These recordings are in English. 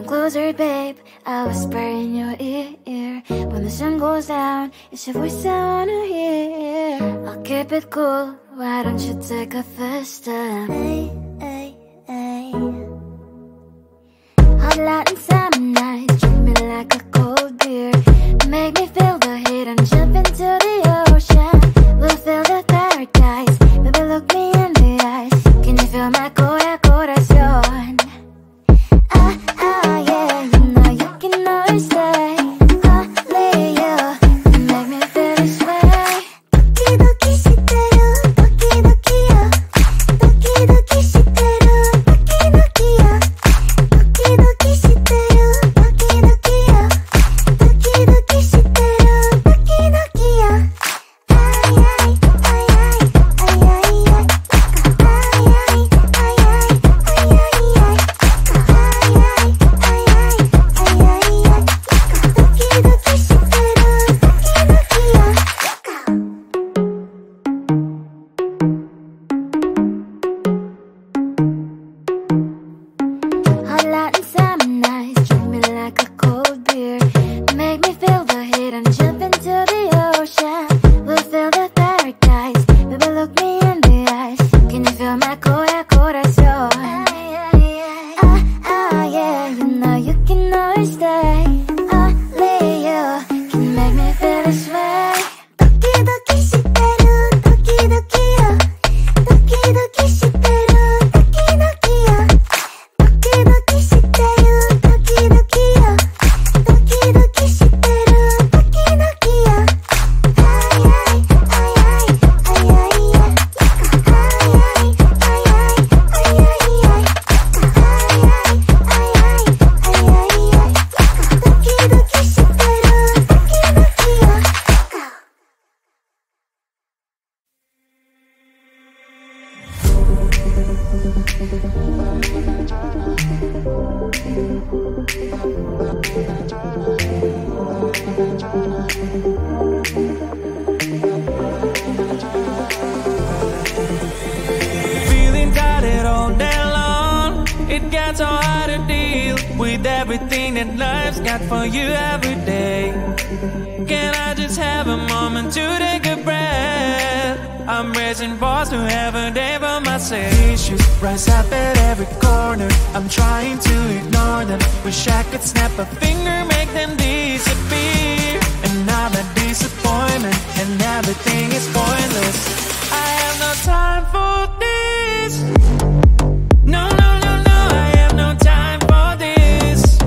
Come closer, babe, I'll whisper in your ear. When the sun goes down, it's your voice I wanna hear. I'll keep it cool, why don't you take a first step? Hey, hey, hey. Hot light and summer nights, treat me like a cold beer. Make me feel the heat and jump into the ocean. We'll feel the paradise, baby look me in the eyes. Can you feel my corazón? Yeah, you know you can always stay. Only you can make me feel this way. Doki doki shiteru, doki doki yo. Doki doki shiteru, doki doki yo. Doki doki shiteru, doki doki yo. Doki doki shiteru, doki doki yo. Ay ay ay ay ay ay ay. Ay ay ay ay ay ay ay. Hot light and summer nights, treat me like a cold beer. Make me feel the heat and jump into the ocean. We'll feel the paradise, baby look me in the eyes. Can you feel my corazón? Yeah, you know you can always stay. Only you can make me feel this way. Doki doki shiteru, doki doki yo. Doki doki shiteru, doki doki yo. Doki doki shiteru, doki doki yo. Doki doki shiteru, doki doki yo. Ay ay ay ay ay ay ay. Ay ay ay ay ay ay ay. Feeling tired all day long. It gets so hard to deal with everything that life's got for you every day. Can I just have a moment to take a breath? I'm raising balls to have a day for myself. Issues rise up at every corner. I'm trying to ignore them. Wish I could snap a finger, make them disappear. And now that disappointment and everything is pointless. I have no time for this. No, no, no, no, I have no time for this.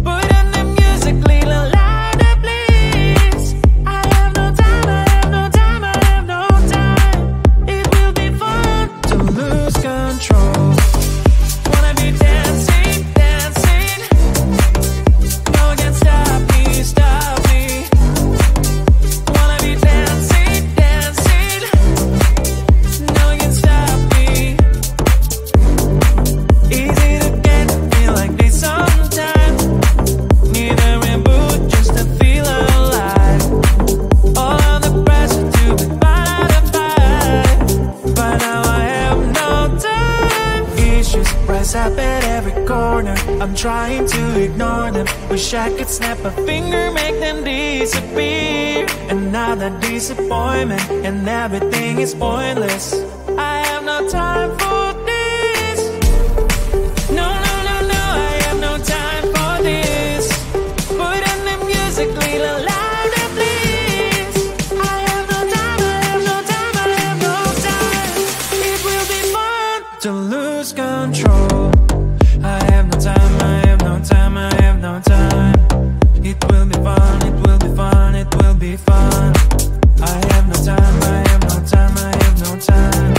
Put on the music, little louder, please. I have no time, I have no time, I have no time. It will be fun to lose control. Wanna be dancing, dancing. No one can stop me, stop me. Wanna be dancing, dancing. No one can stop me. Easy to get, feel like this sometimes. Need a reboot just to feel alive. All of the pressure to be fine to fight. But now I have no time. Issues rise up at every corner. I'm trying to ignore them. Wish I could snap a finger, make them disappear. And now that disappointment and everything is pointless. I have no time for this. No, no, no, no, I have no time for this. Put on the music, little louder, please. I have no time, I have no time, I have no time. It will be fun to lose control. I have no time, I have no time, I have no time. It will be fun, it will be fun, it will be fun. I have no time, I have no time, I have no time.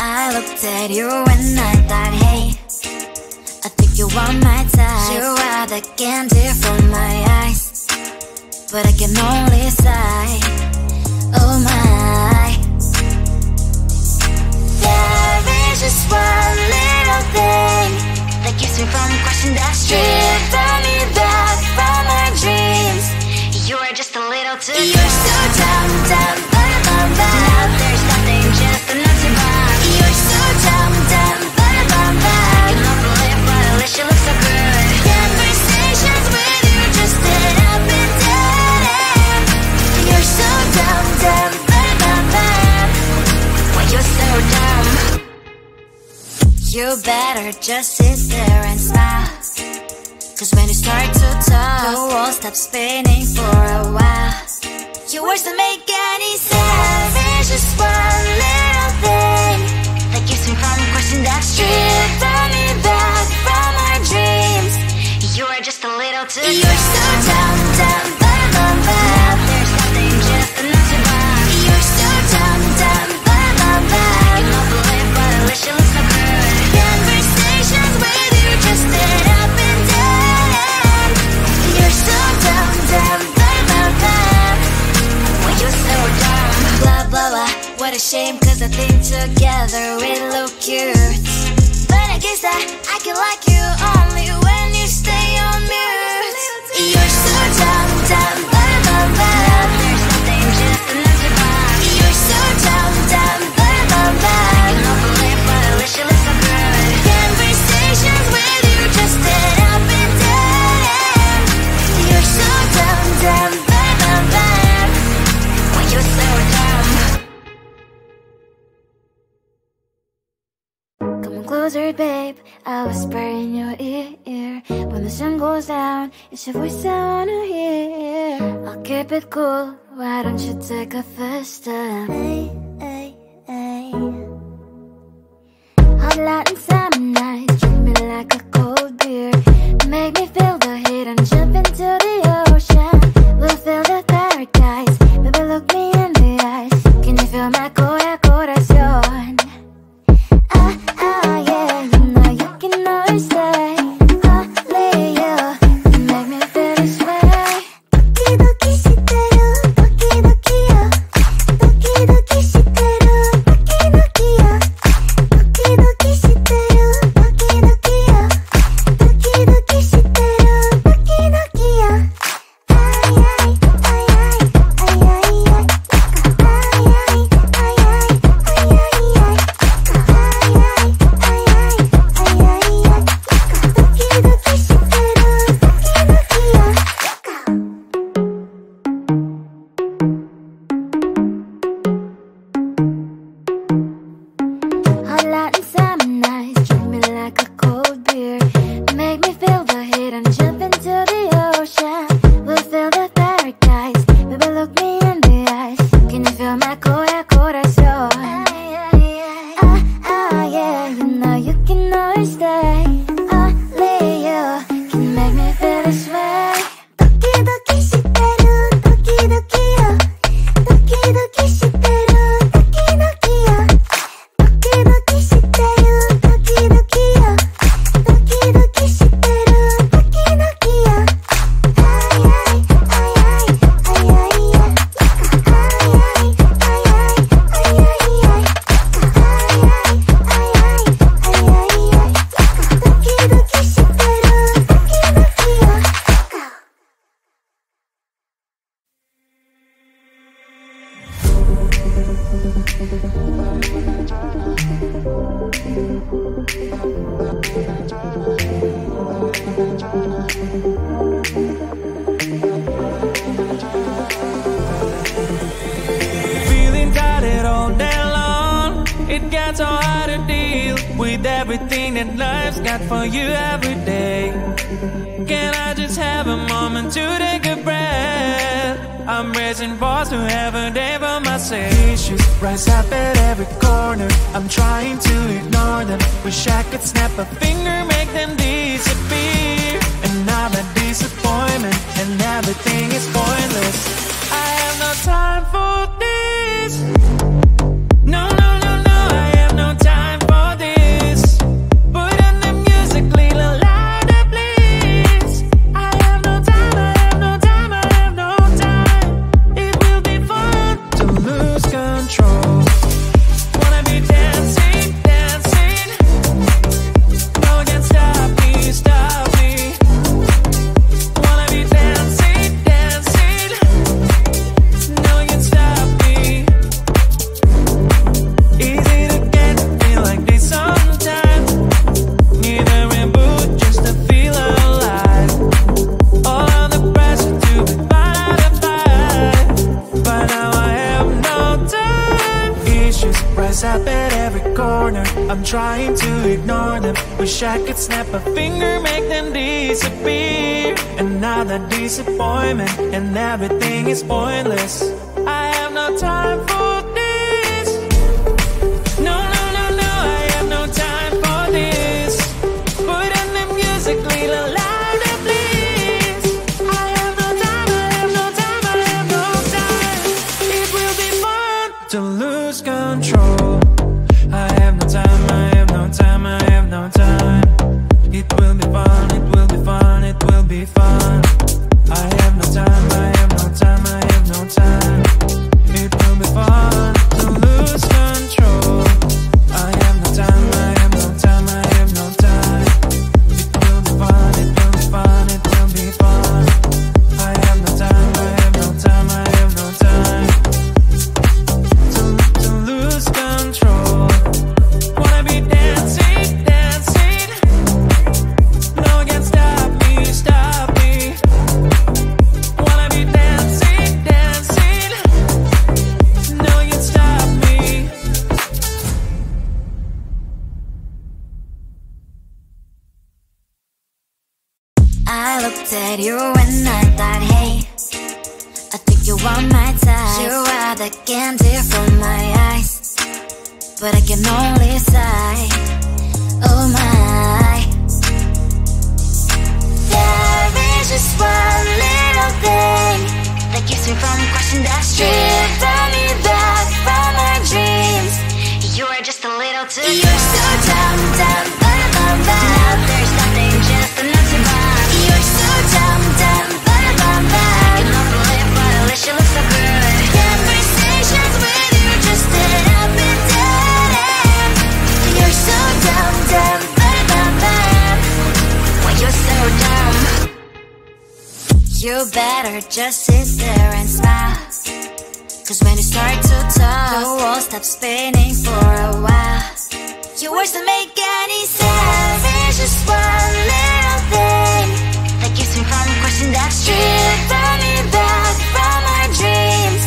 I looked at you and I thought, hey, I think you are my type. You are the candy from my eyes, but I can only sigh, oh my. There is just one little thing that keeps me from crossing that street. Turn me back from my dreams. You are just a little too close. You're so dumb, dumb, bum, now there's nothing, just enough to buy. You're so dumb, dumb, bum, you love to live, but at least you look so good. Conversations with you just end up in dead end. You're so dumb, dumb, bum, why you're so dumb. You better just sit there and smile, cause when you start to talk, the world stops spinning for a while. Your words don't make any sense. There's just one little thing that keeps me from crossing that street. Turn me back from my dreams. You are just a little too close. You're so dumb, dumb, bum, there's nothing, just enough to buy. You're so dumb, dumb, bum, you love to live, but at least you look so good. Conversations with you just end up in dead end. You're so dumb, dumb, why you're so dumb. Blah, blah, blah, what a shame, cause I think together we look cute. But I guess that I can like you only when you stay on mute. You're so dumb, dumb, there's nothing, just enough to buy. You're so dumb, dumb, you love to live, but at least you look so good. Conversations with you just end up in dead end. You're so dumb, dumb, why you're so dumb. Come on closer, babe, I'll whisper in your ear. When the sun goes down, it's your voice I wanna hear. I'll keep it cool, why don't you take a first step? Hey, hey, hey. Hot Latin summer nights, treat me like a cold beer. Make me feel the heat and jump into the ocean. We'll feel the paradise, baby look me in the eyes. Can you feel my corazón? Ah, ah, yeah, you know you can always stay. Only you can make me feel this way. Doki doki shiteru, doki doki yo. Doki doki shiteru, doki doki yo. Doki doki shiteru, doki doki yo. Doki doki shiteru, doki doki yo. Ay ay ay ay ay ay ay. Ay ay ay ay ay ay ay. Hot Latin summer nights, treat me like a cold beer. Make me feel the heat and jump into the ocean. We'll feel the paradise, baby look me in the eyes. Can you feel my corazón? Ah, ah, yeah, you know you can always stay. Only you can make me feel this way. Doki doki shiteru, doki doki yo. Doki doki shiteru, doki doki yo. Doki doki shiteru, doki doki yo. Doki doki shiteru, doki doki yo. Ay ay ay ay ay ay ay. Ay ay ay ay ay ay ay. Ay ay ay ay ay ay ay. Doki doki shiteru, doki doki yo. Feeling tired all day long. It gets so hard to deal with everything that life's got for you every day. Can I just have a moment to take a breath? I'm raising balls to have a day for myself. Issues rise up at every corner. I'm trying to ignore them. Wish I could snap a finger, make them disappear. And I'm a disappointment, and everything is pointless. I have no time for this. No, no, no, no, I have no time. mess up at every corner. I'm trying to ignore them. Wish I could snap a finger, make them disappear. Another disappointment, and everything is pointless. I have no time for this. No, no, no, no, I have no time for this. Put on the music, little louder, please. I have no time, I have no time, I have no time. It will be fun to lose control. I have no time, I have no time, I have no time. It will be fun, it will be fun, it will be fun. I have no time, I have no time, I have no time. It will be fun to lose control. I have no time, I have no time, I have no time. It will be fun, it will be fun, it will be fun. I have no time, I have no time, I have no time. To lose control. Wanna be dancing, dancing. No one can stop me, stop me. Wanna be dancing, dancing. No one can stop me. I looked at you and I thought, hey, I think you want my type. You are the candy from my eyes, but I can only sigh. Oh my. There is just one little thing that keeps me from crossing that street. Drive me back from my dreams. You are just a little too good. You're so dumb, dumb, bum, bum, bum. Now there's nothing, just enough to buy. You're so dumb, dumb, bum, bum, bum. You love to live, but at least you look so good. Conversations with you just end up in dead end. You're so dumb, dumb, bum, bum, bum. Why you're so dumb? You better just sit there and smile, 'cause when you start to talk, the world stops spinning for a while. Your words don't make any sense. There's just one little thing that keeps me from crossing that street. Turn me back from my dreams.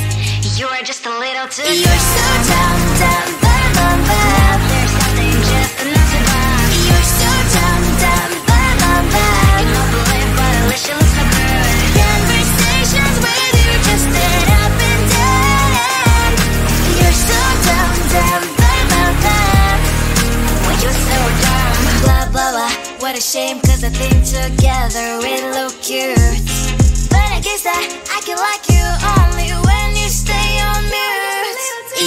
You are just a little too good. You're so dumb, dumb, bum, bum, bum. Now there's nothing, just enough to buy. You're so dumb, dumb, bum, bum, bum. You don't believe, but at least you look so good. Conversations with you just end up in dead end. You're so dumb, dumb, bum, bum, bum. Why you're so dumb? Blah, blah, blah. What a shame, 'cause I think together we look cute. But I guess that I can like you only when you stay on mute.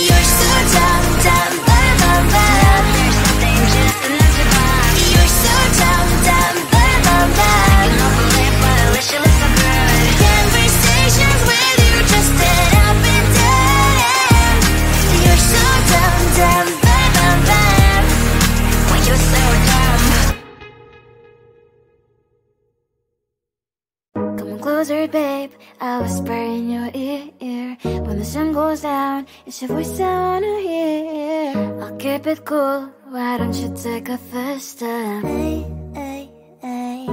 You're so dumb, dumb, bum, bum, bum. There's nothing, just enough to buy. You're so dumb, dumb, bum, bum, bum. You don't believe, but at least you look so good. Conversations with you just end up in dead end. You're so dumb, dumb, bum, bum, bum. Why you're so dumb? Come closer, babe, I'll whisper in your ear. When the sun goes down, it's your voice I wanna hear. I'll keep it cool, why don't you take a first step? Hey, hey, hey.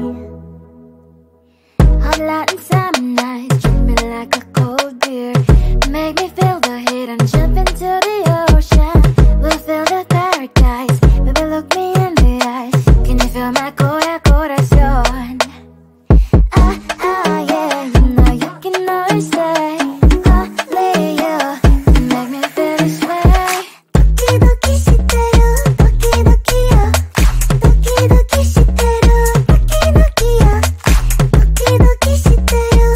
Hot Latin summer nights, treat me like a cold beer. Make me feel the heat and jump into the ocean. We'll feel the paradise, baby look me in the eyes. Can you feel my corazón? Yeah, you know you can always stay. Only you can make me feel this way. Doki doki shiteru, doki doki yo. Doki doki shiteru, doki doki yo. Doki doki shiteru,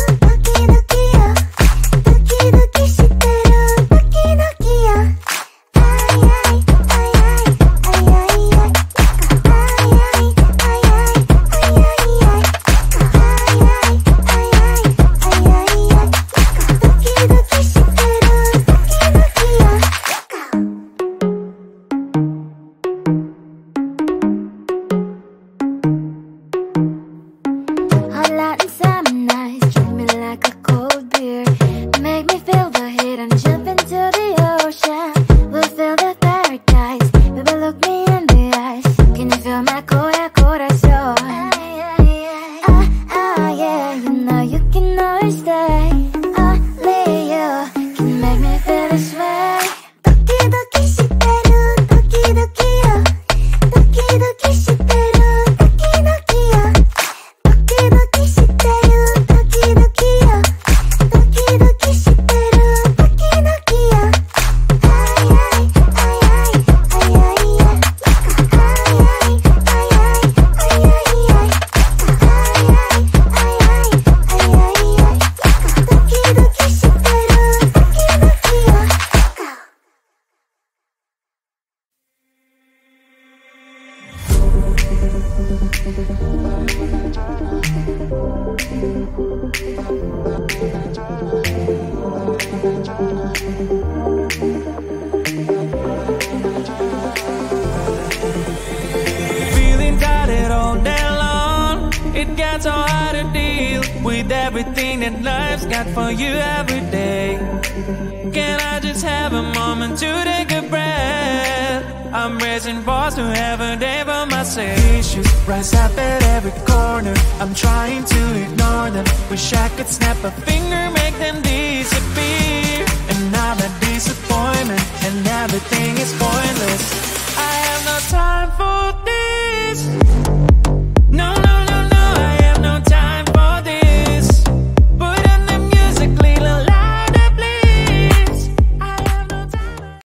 Feeling tired all day long, it gets so hard to deal with everything that life's got for you every day. Can I just have a moment to take a breath? I'm raising balls to have a day for myself. Issues rise up at every corner, I'm trying to ignore them. Wish I could snap a finger,